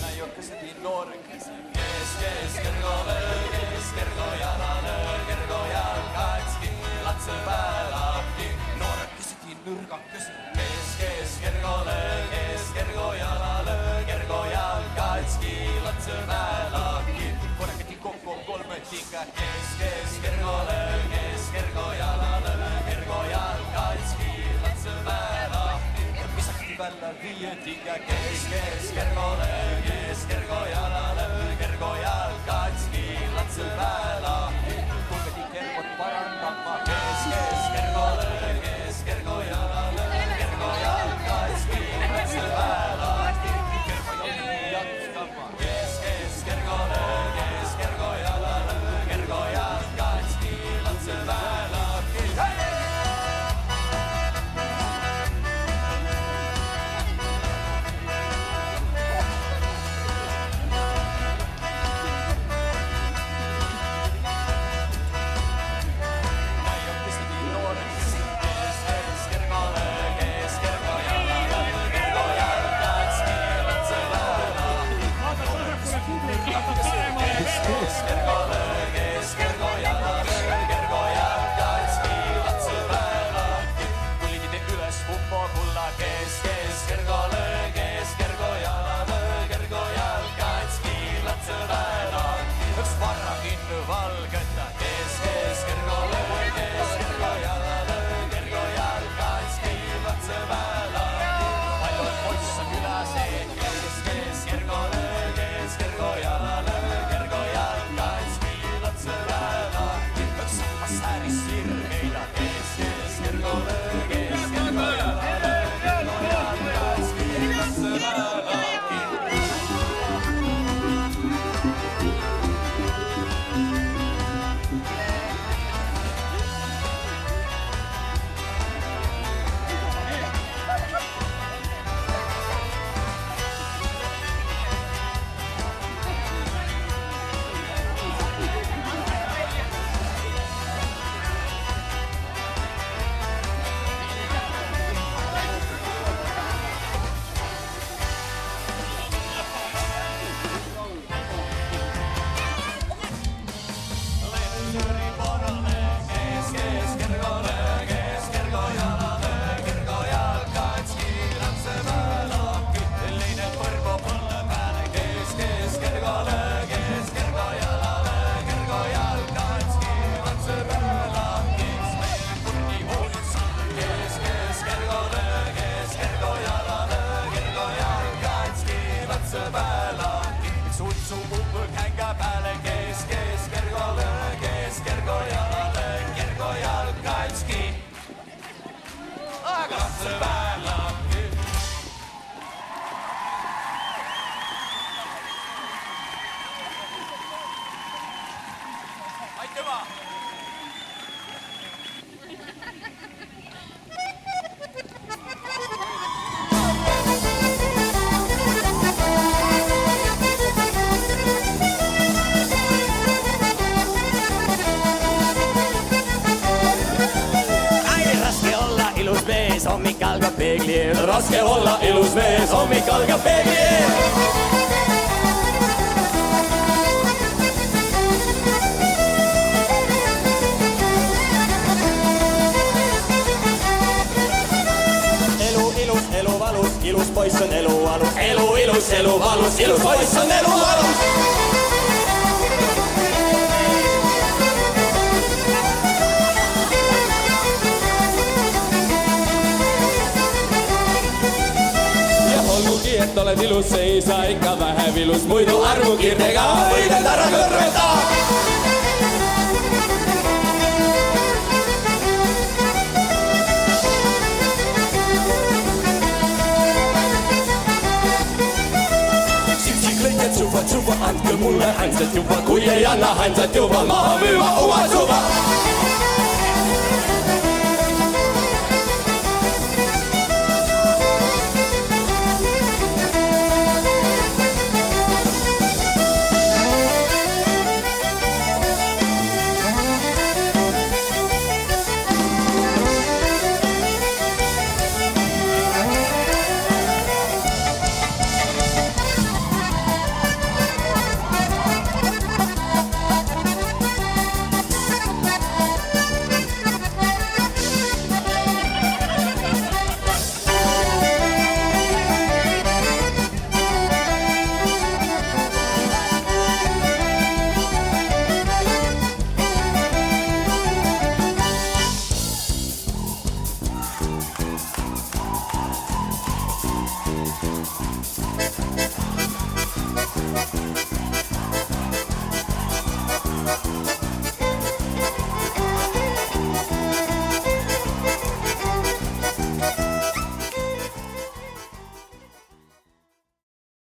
Näiokkaisesti noorkesi. Kes, kergo jalale, kergo jalkatski, latse päälahti. Noorkesi nurgakesi. Kes, kergo jalale, kergo jalkatski, latse päälahti. Korketi kokko kolmetikä. Kes, kergo jalale, kergo jalkatski, latse päälahti. Misakti vällä viietikä. Kes, kergo jalale, kergo jalkatski, latse päälahti. Kulketi kergot parantama. Kes, kergo jalale, kergo jalkatski, latse päälahti. Kergo joli jatkama. Kes, kergo jalale, kergo jalkatski, latse päälahti. Hommik algab peegli eel, raske olla ilus mees, hommik algab peegli eel. Elu ilus, elu valus, ilus poiss on elu alus. Elu ilus, elu valus, ilus poiss on elu alus. Et oled ilus, ei saa ikka vähem ilus, muidu armukirjega võid end ära kõrveta. Sik-sik lõiked suva, andke mulle hänsed juba, kui ei anna hänsed juba, maha müüma oma suva.